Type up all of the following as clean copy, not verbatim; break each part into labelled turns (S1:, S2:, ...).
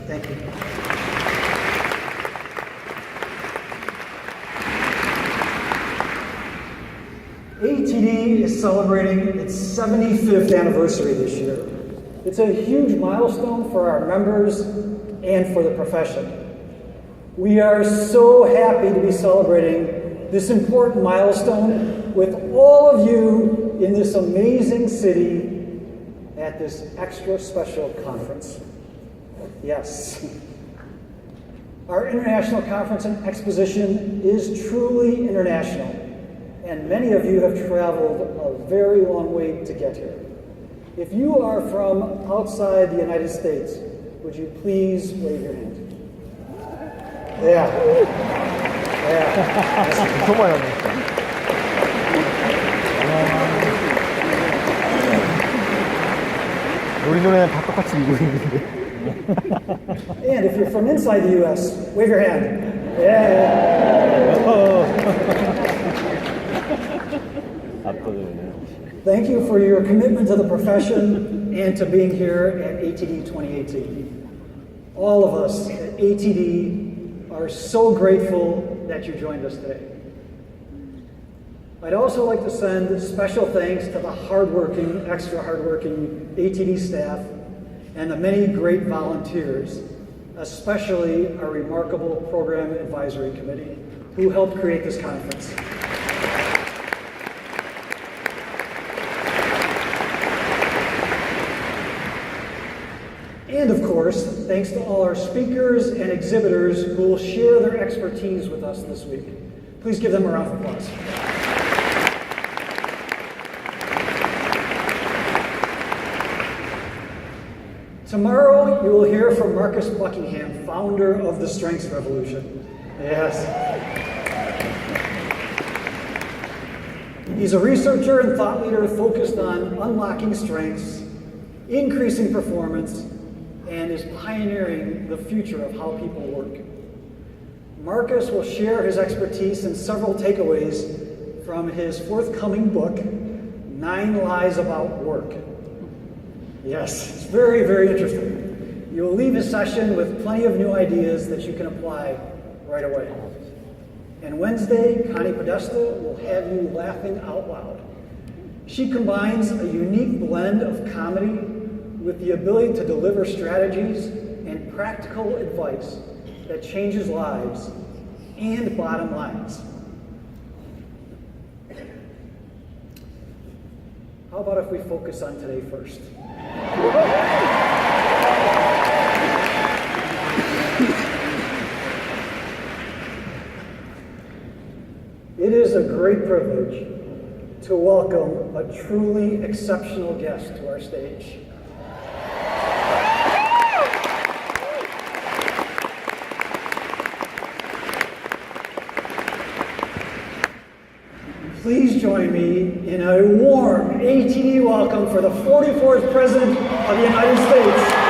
S1: Thank you. ATD is celebrating its 75th anniversary this year. It's a huge milestone for our members and for the profession. We are so happy to be celebrating this important milestone with all of you in this amazing city at this extra special conference. Yes. Our international conference and exposition is truly international, and many of you have traveled a very long way to get here. If you are from outside the United States, would you please wave your hand? Yeah.
S2: 우리 눈에는 다 똑같이 이고 있는데.
S1: And if you're from inside the U.S., wave your hand. Yeah. Thank you for your commitment to the profession and to being here at ATD 2018. All of us at ATD are so grateful that you joined us today. I'd also like to send special thanks to the extra hardworking ATD staff and the many great volunteers, especially our remarkable Program Advisory Committee, who helped create this conference. And of course, thanks to all our speakers and exhibitors who will share their expertise with us this week. Please give them a round of applause. Tomorrow, you will hear from Marcus Buckingham, founder of the Strengths Revolution. Yes. He's a researcher and thought leader focused on unlocking strengths, increasing performance, and is pioneering the future of how people work. Marcus will share his expertise and several takeaways from his forthcoming book, 9 Lies About Work. Yes, it's very, very interesting. You will leave his session with plenty of new ideas that you can apply right away. And Wednesday, Connie Podesta will have you laughing out loud. She combines a unique blend of comedy with the ability to deliver strategies and practical advice that changes lives and bottom lines. How about if we focus on today first? It is a great privilege to welcome a truly exceptional guest to our stage. Please join me in a warm ATD welcome for the 44th President of the United States.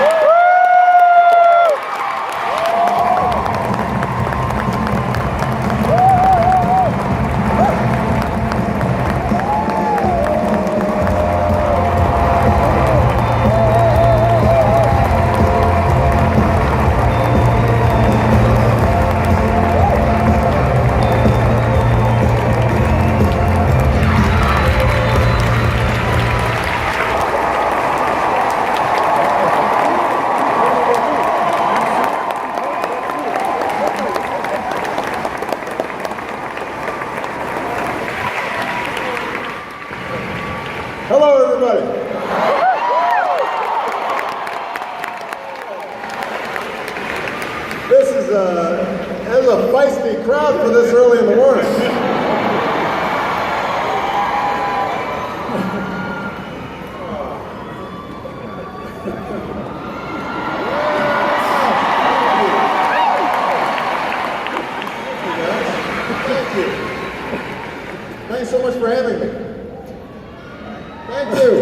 S3: Hello, everybody. This is a feisty crowd for this early in the morning. Thank you. Thanks so much for having me. Thank you.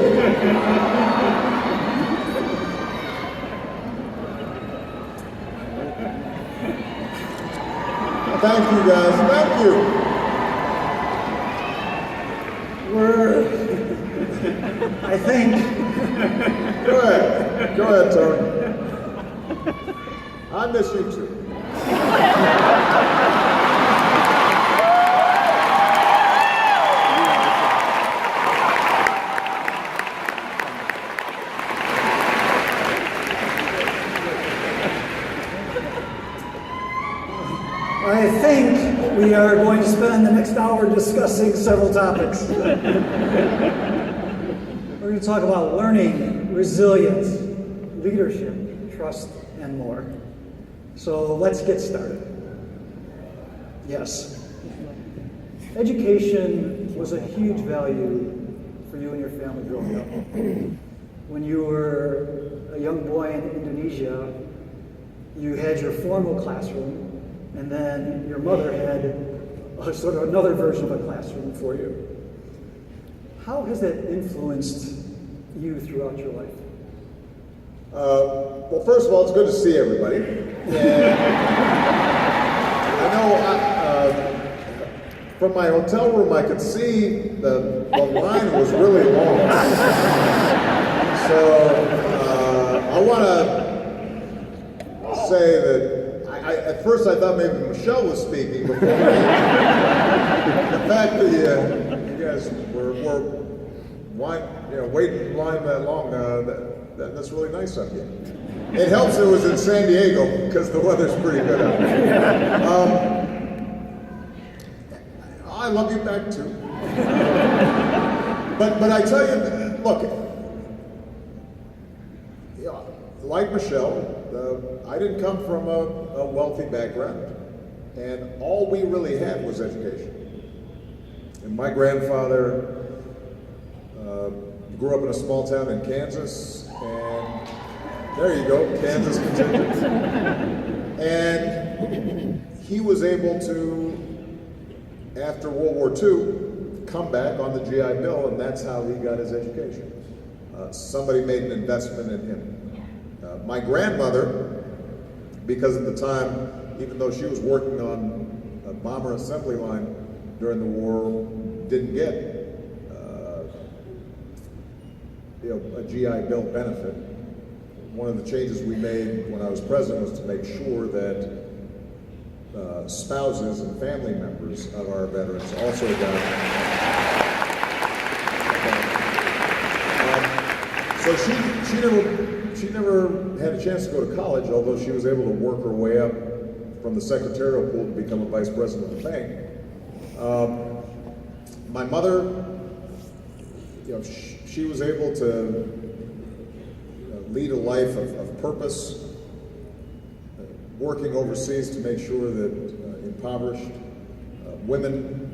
S3: Thank you, guys. Thank you.
S1: I think.
S3: Go ahead, Tony. I miss you too.
S1: I think we are going to spend the next hour discussing several topics. We're going to talk about learning, resilience, leadership, trust, and more. So let's get started. Yes. Education was a huge value for you and your family growing up. When you were a young boy in Indonesia, you had your formal classroom, and then your mother had a sort of another version of a classroom for you. How has that influenced you throughout your life?
S3: Well, first of all, it's good to see everybody. And I know from my hotel room I could see the line was really long. So I want to say that at first I thought maybe Michelle was speaking before me. The fact that you guys were waiting in line that long, that's really nice of you. It helps it was in San Diego because the weather's pretty good out there. I love you back too. But I tell you, look, like Michelle, I didn't come from a wealthy background, and all we really had was education. And my grandfather grew up in a small town in Kansas, and there you go, Kansas contingent. And he was able to, after World War II, come back on the GI Bill, and that's how he got his education. Somebody made an investment in him. My grandmother, because at the time, even though she was working on a bomber assembly line during the war, didn't get a GI Bill benefit. One of the changes we made when I was president was to make sure that spouses and family members of our veterans also got. So she never had a chance to go to college, although she was able to work her way up from the secretarial pool to become a vice president of the bank. My mother, she was able to lead a life of purpose, working overseas to make sure that impoverished women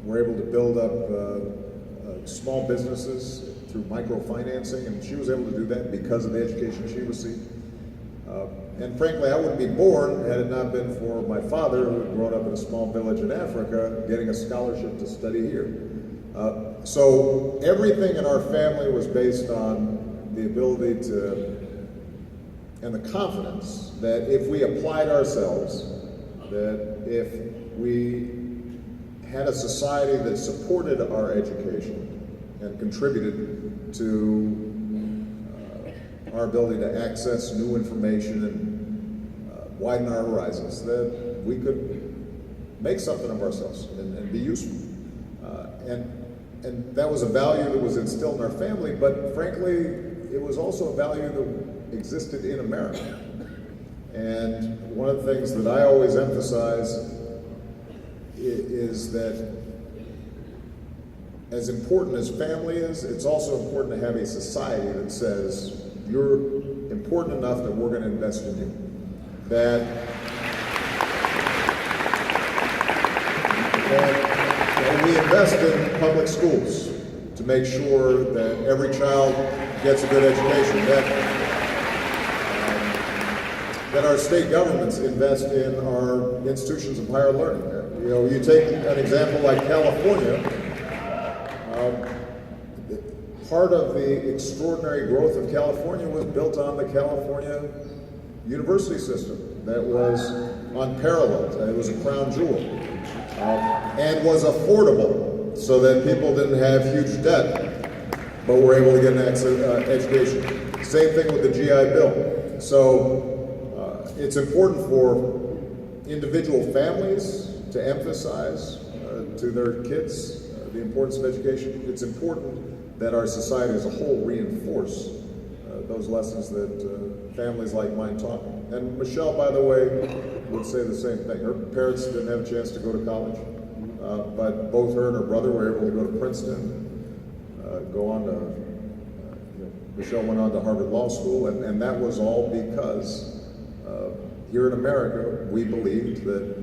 S3: were able to build up small businesses through microfinancing, and she was able to do that because of the education she received. And frankly, I wouldn't be born had it not been for my father, who had grown up in a small village in Africa, getting a scholarship to study here. So everything in our family was based on the ability to, and the confidence that if we applied ourselves, that if we had a society that supported our education and contributed to our ability to access new information and widen our horizons, that we could make something of ourselves and be useful. And that was a value that was instilled in our family, but frankly, it was also a value that existed in America. And one of the things that I always emphasize is that as important as family is, it's also important to have a society that says, you're important enough that we're going to invest in you. That we invest in public schools to make sure that every child gets a good education. That our state governments invest in our institutions of higher learning. You take an example like California. Part of the extraordinary growth of California was built on the California university system that was unparalleled. It was a crown jewel and was affordable so that people didn't have huge debt but were able to get an education. Same thing with the GI Bill. So It's important for individual families to emphasize to their kids the importance of education. It's important that our society as a whole reinforce those lessons that families like mine taught me. And Michelle, by the way, would say the same thing. Her parents didn't have a chance to go to college, but both her and her brother were able to go to Princeton, go on to, Michelle went on to Harvard Law School, and that was all because here in America, we believed that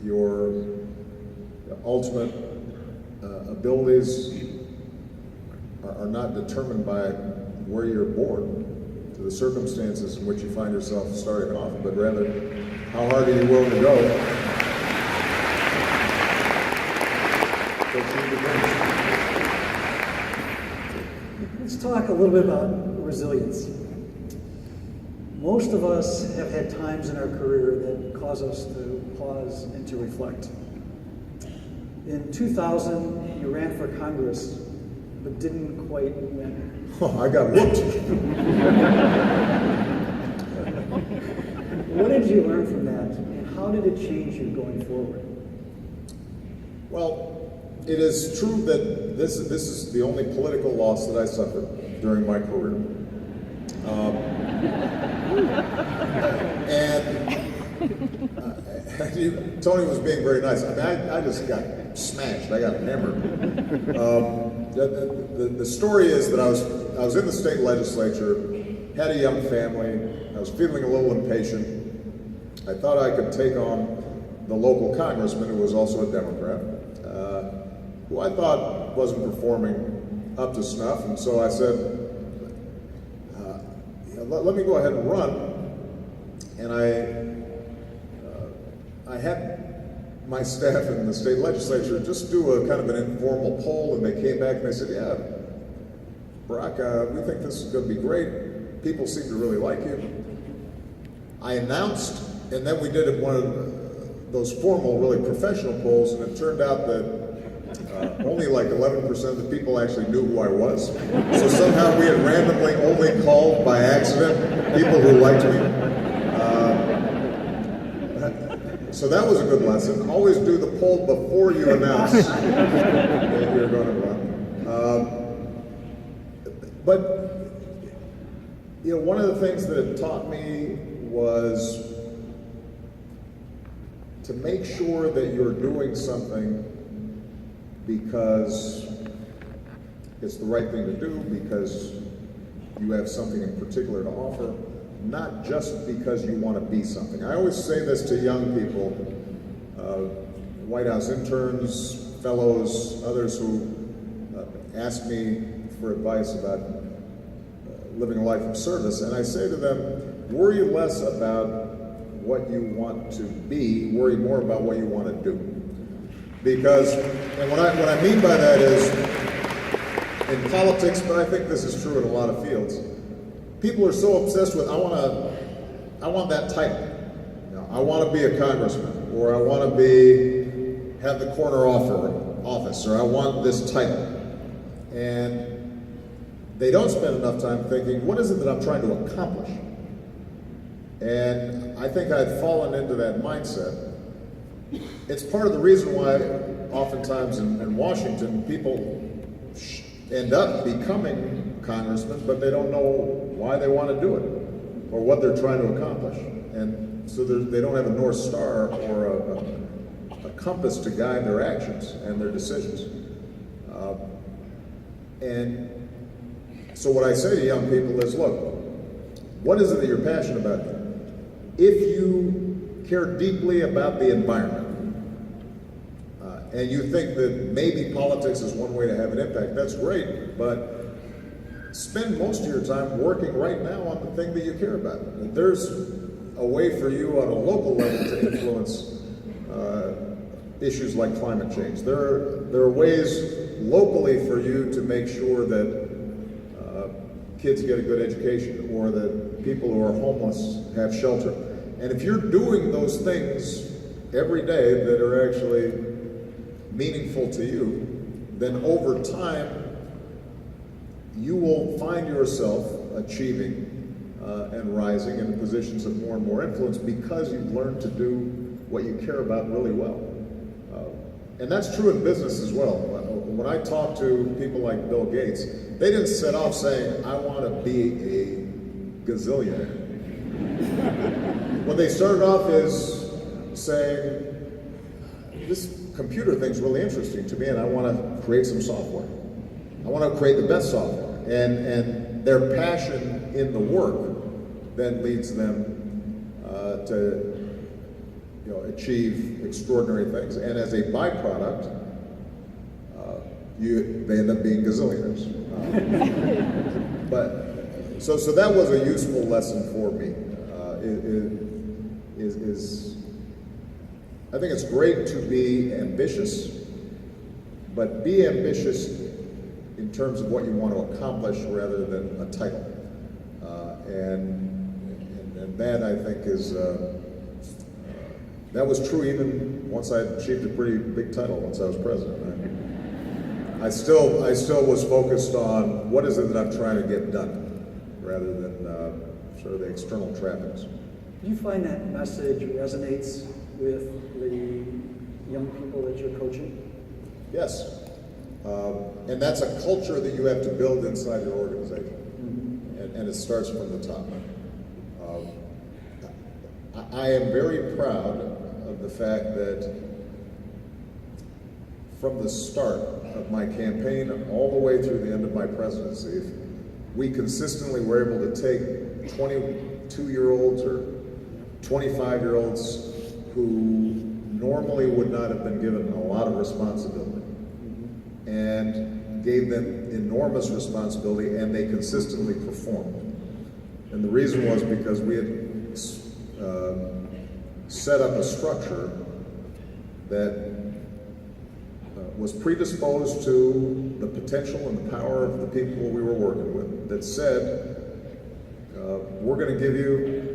S3: your ultimate abilities are not determined by where you're born, to the circumstances in which you find yourself starting off, but rather how hard are you willing to go to achieve your dreams.
S1: Let's talk a little bit about resilience. Most of us have had times in our career that cause us to pause and to reflect. In 2000, you ran for Congress, but didn't quite win.
S3: Oh, I got whooped.
S1: What did you learn from that, and how did it change you going forward?
S3: Well, it is true that this is the only political loss that I suffered during my career. Tony was being very nice. I mean, I just got smashed. I got hammered. The story is that I was in the state legislature, had a young family. I was feeling a little impatient. I thought I could take on the local congressman, who was also a Democrat, who I thought wasn't performing up to snuff. And so I said, let me go ahead and run. And I had my staff in the state legislature just do a kind of an informal poll, and they came back and they said, yeah, Barack, we think this is going to be great. People seem to really like you. I announced, and then we did one of those formal, really professional polls, and it turned out that only like 11% of the people actually knew who I was. So somehow we had randomly only called by accident people who liked me. So that was a good lesson. Always do the poll before you announce that you're going to run. But, you know, one of the things that it taught me was to make sure that you're doing something because it's the right thing to do, because you have something in particular to offer, not just because you want to be something. I always say this to young people, White House interns, fellows, others who ask me for advice about living a life of service, and I say to them, worry less about what you want to be, worry more about what you want to do. Because, and what I mean by that is, in politics, but I think this is true in a lot of fields, people are so obsessed with, I want that title. You know, I want to be a congressman, or I want to have the corner office, or I want this title. And they don't spend enough time thinking, what is it that I'm trying to accomplish? And I think I'd fallen into that mindset. It's part of the reason why oftentimes in Washington, people end up becoming congressmen, but they don't know why they want to do it or what they're trying to accomplish. And so they don't have a North Star or a compass to guide their actions and their decisions. And so what I say to young people is, look, what is it that you're passionate about? If you care deeply about the environment, and you think that maybe politics is one way to have an impact, that's great, but spend most of your time working right now on the thing that you care about. If there's a way for you on a local level to influence issues like climate change, there are ways locally for you to make sure that kids get a good education, or that people who are homeless have shelter. And if you're doing those things every day that are actually meaningful to you, then over time, you will find yourself achieving and rising into positions of more and more influence because you've learned to do what you care about really well. And that's true in business as well. When I talk to people like Bill Gates, they didn't set off saying, I want to be a gazillionaire. What they started off is saying, this computer thing's really interesting to me and I want to create some software. I want to create the best software. And their passion in the work then leads them to achieve extraordinary things. And as a byproduct, they end up being gazillionaires. But so that was a useful lesson for me. I think it's great to be ambitious, but be ambitious in terms of what you want to accomplish rather than a title. And that I think is that was true even once I achieved a pretty big title once I was president. I still was focused on what is it that I'm trying to get done, rather than sort of the external trappings.
S1: Do you find that message resonates with the young people that you're coaching?
S3: Yes, and that's a culture that you have to build inside your organization, and it starts from the top. I am very proud of the fact that from the start of my campaign all the way through the end of my presidency, we consistently were able to take 22-year-olds or 25-year-olds who normally would not have been given a lot of responsibility and gave them enormous responsibility, and they consistently performed. And the reason was because we had set up a structure that was predisposed to the potential and the power of the people we were working with, that said, we're going to give you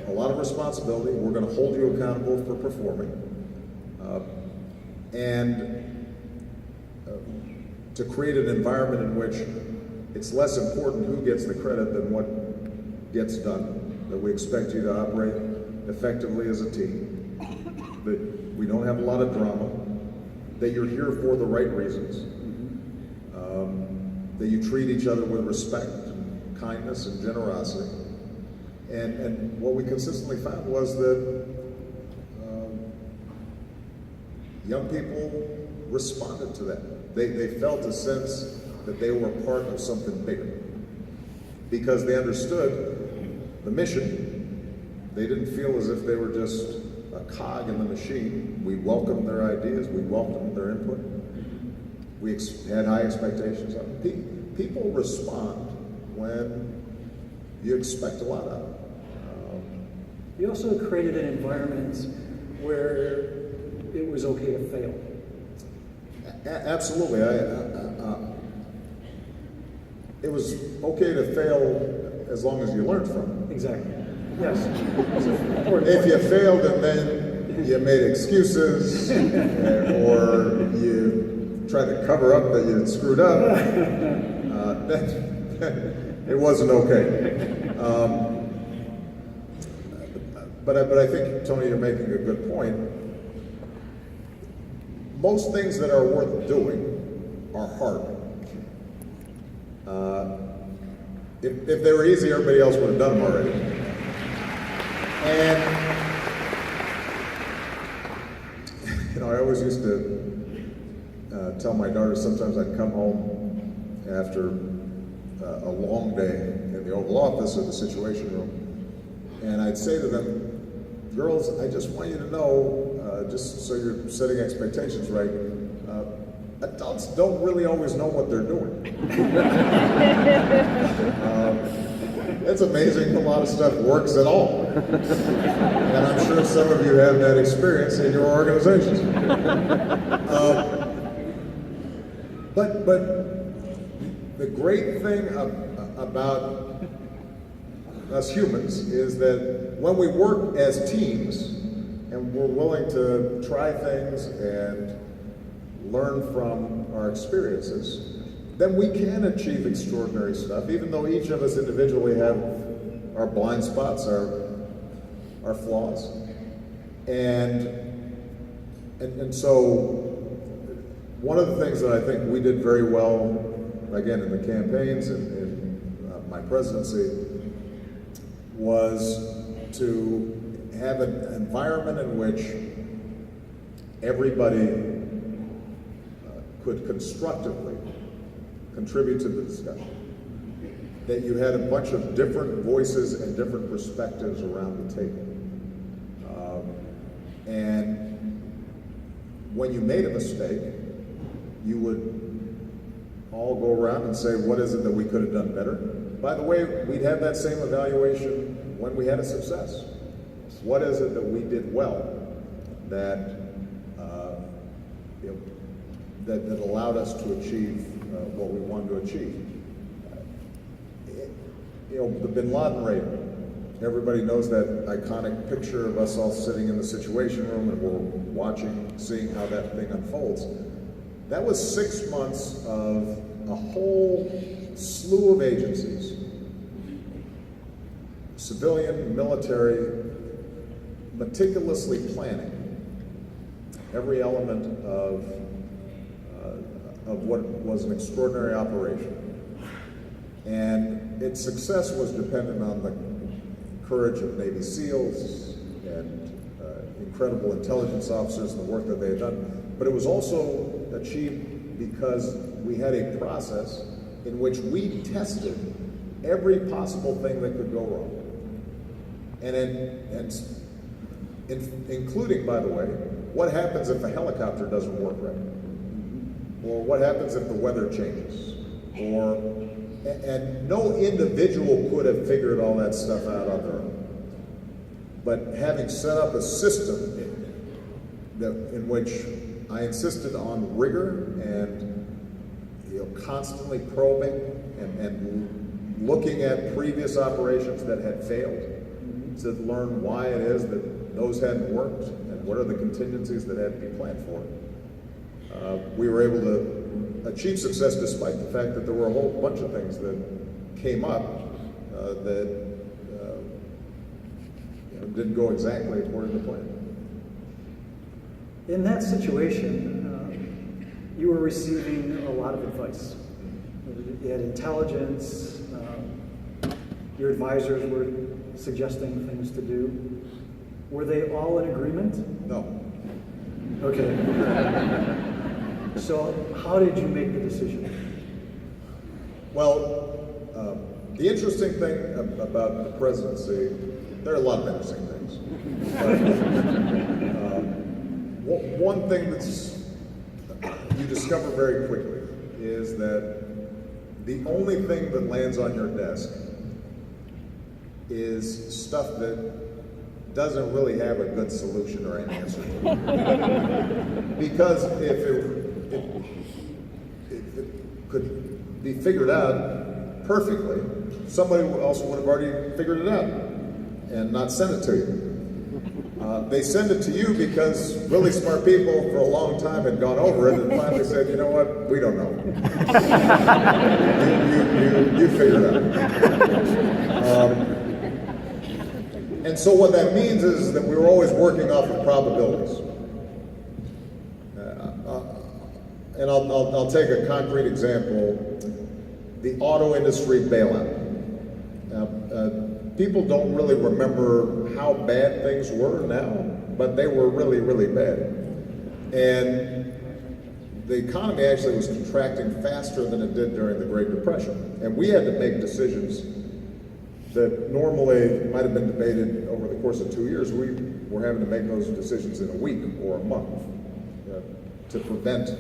S3: a lot of responsibility, we're going to hold you accountable for performing, and to create an environment in which it's less important who gets the credit than what gets done, that we expect you to operate effectively as a team, that we don't have a lot of drama, that you're here for the right reasons, that you treat each other with respect, and kindness, and generosity. And what we consistently found was that young people responded to that. They felt a sense that they were part of something bigger because they understood the mission. They didn't feel as if they were just a cog in the machine. We welcomed their ideas, we welcomed their input. We had high expectations of them. People respond when you expect a lot of them.
S1: You also created an environment where it was okay to fail.
S3: Absolutely. It was okay to fail as long as you learned from it.
S1: Exactly. Yes.
S3: If you failed and then you made excuses or you tried to cover up that you had screwed up, it wasn't okay. But I think, Tony, you're making a good point. Most things that are worth doing are hard. If they were easy, everybody else would have done them already. And I always used to tell my daughters, sometimes I'd come home after a long day in the Oval Office or the Situation Room, and I'd say to them, girls, I just want you to know, just so you're setting expectations right, adults don't really always know what they're doing. It's amazing a lot of stuff works at all. And I'm sure some of you have that experience in your organizations. But the great thing about us humans is that when we work as teams and we're willing to try things and learn from our experiences, then we can achieve extraordinary stuff, even though each of us individually have our blind spots, our flaws. And so one of the things that I think we did very well, again, in the campaigns and in my presidency, was to have an environment in which everybody could constructively contribute to the discussion. That you had a bunch of different voices and different perspectives around the table. And when you made a mistake, you would all go around and say, what is it that we could have done better? By the way, we'd have that same evaluation when we had a success. What is it that we did well that that allowed us to achieve what we wanted to achieve? The Bin Laden raid. Everybody knows that iconic picture of us all sitting in the Situation Room and we're watching, seeing how that thing unfolds. That was 6 months of a whole slew of agencies, civilian, military, meticulously planning every element of what was an extraordinary operation. And its success was dependent on the courage of Navy SEALs and incredible intelligence officers and the work that they had done. But it was also achieved because we had a process in which we tested every possible thing that could go wrong. And including, by the way, what happens if a helicopter doesn't work right? Or what happens if the weather changes? And no individual could have figured all that stuff out on their own. But having set up a system in which I insisted on rigor and constantly probing and looking at previous operations that had failed to learn why it is that those hadn't worked and what are the contingencies that had to be planned for. We were able to achieve success despite the fact that there were a whole bunch of things that came up that didn't go exactly according to plan.
S1: In that situation, you were receiving a lot of advice. You had intelligence, your advisors were suggesting things to do. Were they all in agreement?
S3: No.
S1: Okay. So how did you make the decision?
S3: Well, the interesting thing about the presidency, there are a lot of interesting things. But, one thing that's you discover very quickly is that the only thing that lands on your desk is stuff that doesn't really have a good solution or an answer to it. Because if it could be figured out perfectly, somebody else would have already figured it out and not sent it to you. They send it to you because really smart people for a long time had gone over it and finally said, you know what, we don't know. you figure it out. And so what that means is that we were always working off of probabilities. And I'll take a concrete example, the auto industry bailout. People don't really remember how bad things were now, but they were really, really bad. And the economy actually was contracting faster than it did during the Great Depression. And we had to make decisions that normally might have been debated over the course of 2 years. We were having to make those decisions in a week or a month to prevent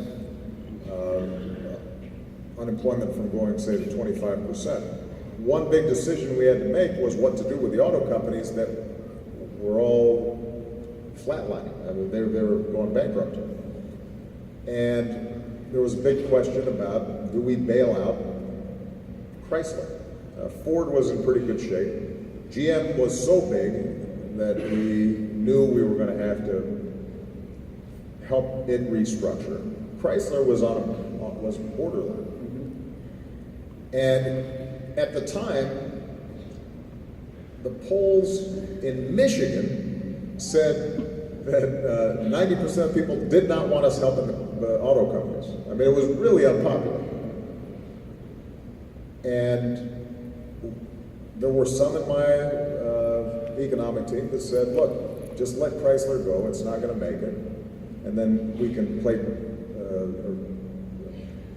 S3: unemployment from going, say, to 25%. One big decision we had to make was what to do with the auto companies that were all flatlining. I mean, they were going bankrupt. And there was a big question about, do we bail out Chrysler? Ford was in pretty good shape. GM was so big that we knew we were going to have to help it restructure. Chrysler was was borderline. And at the time, the polls in Michigan said that 90% of people did not want us helping the auto companies. I mean, it was really unpopular. And there were some in my economic team that said, look, just let Chrysler go, it's not going to make it. And then we can play, or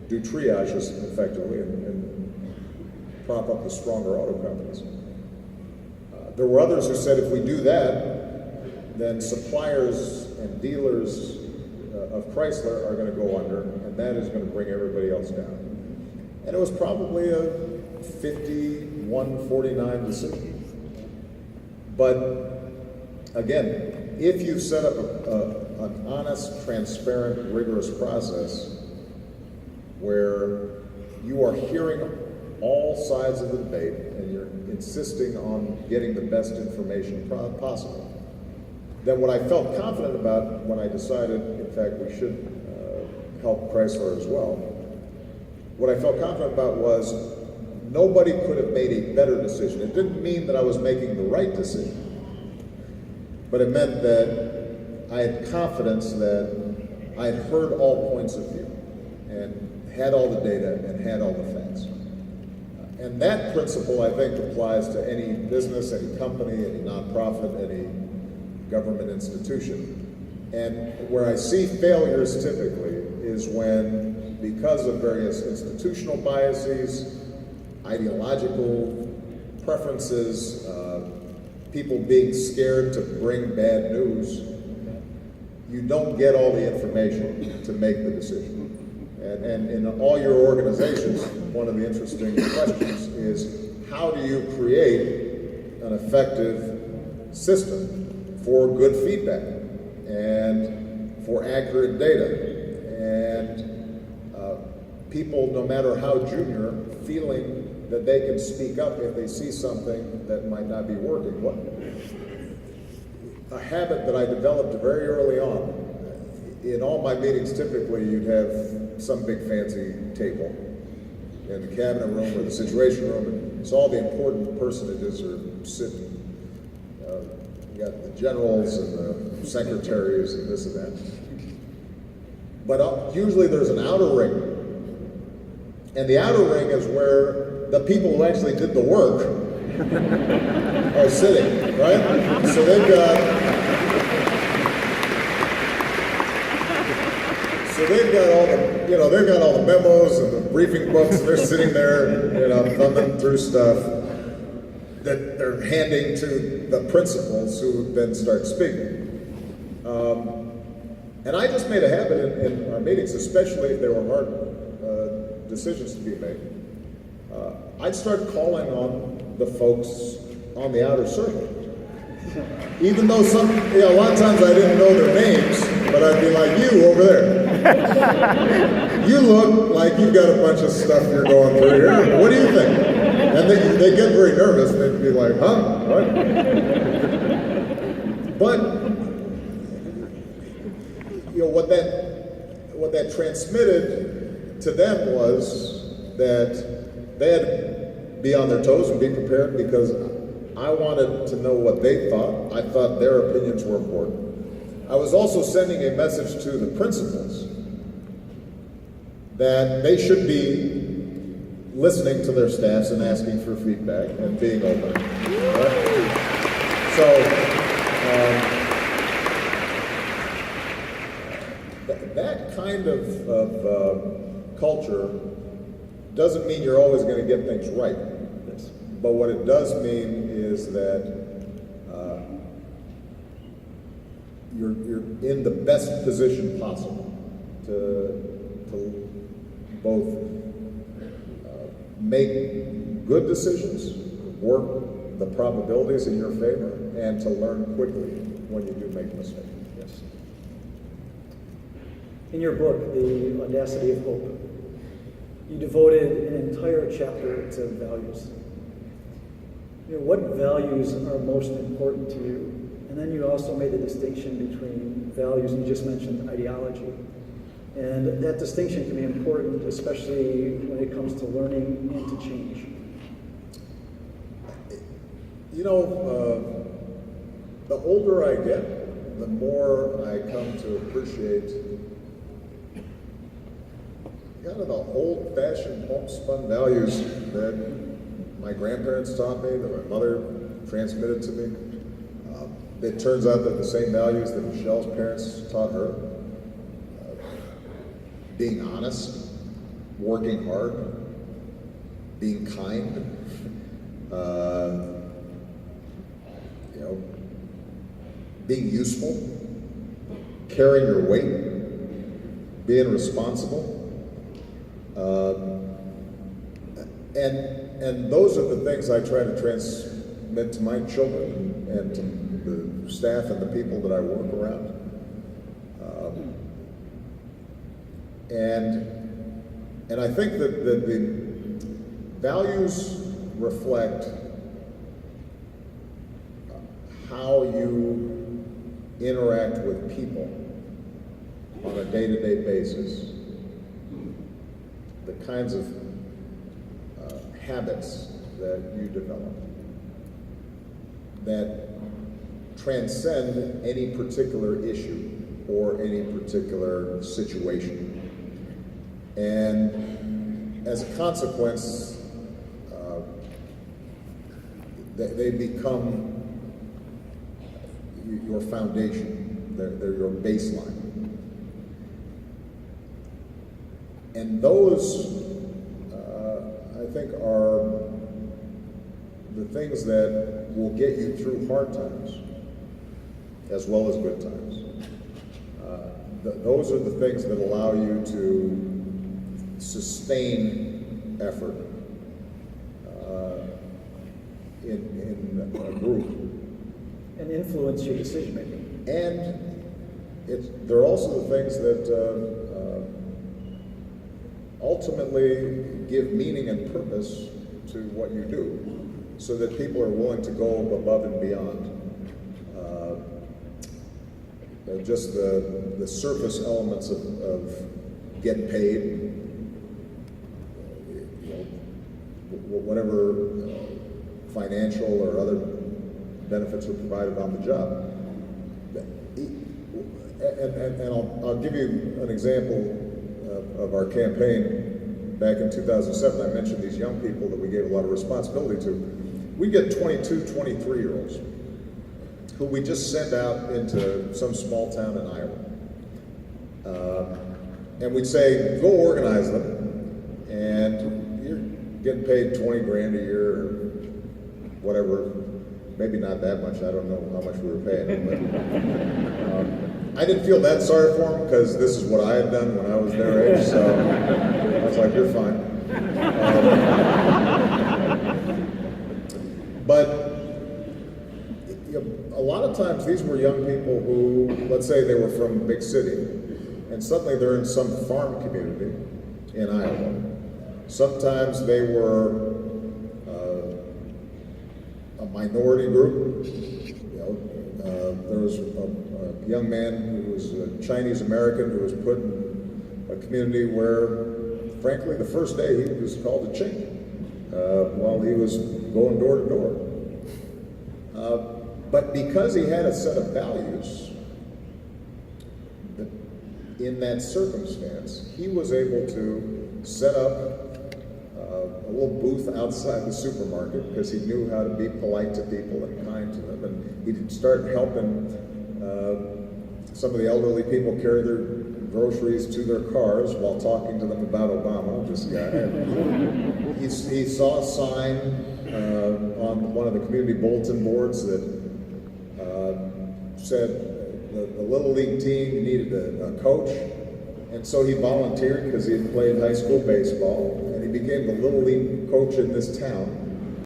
S3: do triages effectively and prop up the stronger auto companies. There were others who said if we do that, then suppliers and dealers of Chrysler are going to go under, and that is going to bring everybody else down. And it was probably a 51-49 decision. But again, if you set up an honest, transparent, rigorous process where you are hearing all sides of the debate and you're insisting on getting the best information possible, then what I felt confident about when I decided, in fact, we should help Chrysler as well, what I felt confident about was nobody could have made a better decision. It didn't mean that I was making the right decision, but it meant that I had confidence that I had heard all points of view and had all the data and had all the facts. And that principle, I think, applies to any business, any company, any nonprofit, any government institution. And where I see failures typically is when, because of various institutional biases, ideological preferences, people being scared to bring bad news, you don't get all the information to make the decision. And in all your organizations, one of the interesting questions is, how do you create an effective system for good feedback and for accurate data, and people, no matter how junior, feeling that they can speak up if they see something that might not be working. A habit that I developed very early on, in all my meetings, typically you'd have some big fancy table in the cabinet room or the situation room, and so all the important personages are sitting. You got the generals and the secretaries and this and that. But usually there's an outer ring. And the outer ring is where the people who actually did the work are sitting, right? So they've got all the, they've got all the memos and the briefing books, and they're sitting there, thumbing through stuff that they're handing to the principals who then start speaking. And I just made a habit in our meetings, especially if there were hard decisions to be made. I'd start calling on the folks on the outer circle. Even though a lot of times I didn't know their names, but I'd be like, you over there. You look like you've got a bunch of stuff you're going through here. What do you think? And they get very nervous, and they'd be like, huh? What? But what that transmitted to them was that they had to be on their toes and be prepared, because I wanted to know what they thought. I thought their opinions were important. I was also sending a message to the principals that they should be listening to their staffs and asking for feedback and being open. Right? So that kind of culture doesn't mean you're always going to get things right. But what it does mean is that you're in the best position possible to both make good decisions, work the probabilities in your favor, and to learn quickly when you do make a mistake. Yes.
S1: In your book, The Audacity of Hope, you devoted an entire chapter to values. What values are most important to you? And then you also made the distinction between values, and you just mentioned ideology. And that distinction can be important, especially when it comes to learning and to change.
S3: You know, the older I get, the more I come to appreciate kind of the old-fashioned homespun values that my grandparents taught me, that my mother transmitted to me. It turns out that the same values that Michelle's parents taught her, being honest, working hard, being kind, you know, being useful, carrying your weight, being responsible. And those are the things I try to transmit to my children and to the staff and the people that I work around. And I think that the values reflect how you interact with people on a day-to-day basis, the kinds of habits that you develop that transcend any particular issue or any particular situation. And as a consequence, they become your foundation, they're your baseline. And those, I think, are the things that will get you through hard times as well as good times. Those are the things that allow you to sustain effort in a group.
S1: And influence your decision making.
S3: And they're also the things that ultimately give meaning and purpose to what you do, so that people are willing to go above and beyond just the surface elements of getting paid, you know, whatever financial or other benefits are provided on the job. And I'll give you an example of our campaign back in 2007. I mentioned these young people that we gave a lot of responsibility to. We get 22, 23-year-olds who we just send out into some small town in Iowa. And we'd say, go organize them, and you're getting paid 20 grand a year or whatever. Maybe not that much, I don't know how much we were paying them, but I didn't feel that sorry for them because this is what I had done when I was their age, so I was like, you're fine. But you know, a lot of times these were young people who, let's say they were from a big city, and suddenly they're in some farm community in Iowa. Sometimes they were a minority group. You know, there was a young man who was a Chinese American who was put in a community where, frankly, the first day he was called a chink while he was going door to door. But because he had a set of values, in that circumstance, he was able to set up a little booth outside the supermarket because he knew how to be polite to people and kind to them, and he'd start helping some of the elderly people carry their groceries to their cars while talking to them about Obama, this guy. He saw a sign on one of the community bulletin boards that said the Little League team needed a coach, and so he volunteered because he had played high school baseball, and he became the Little League coach in this town.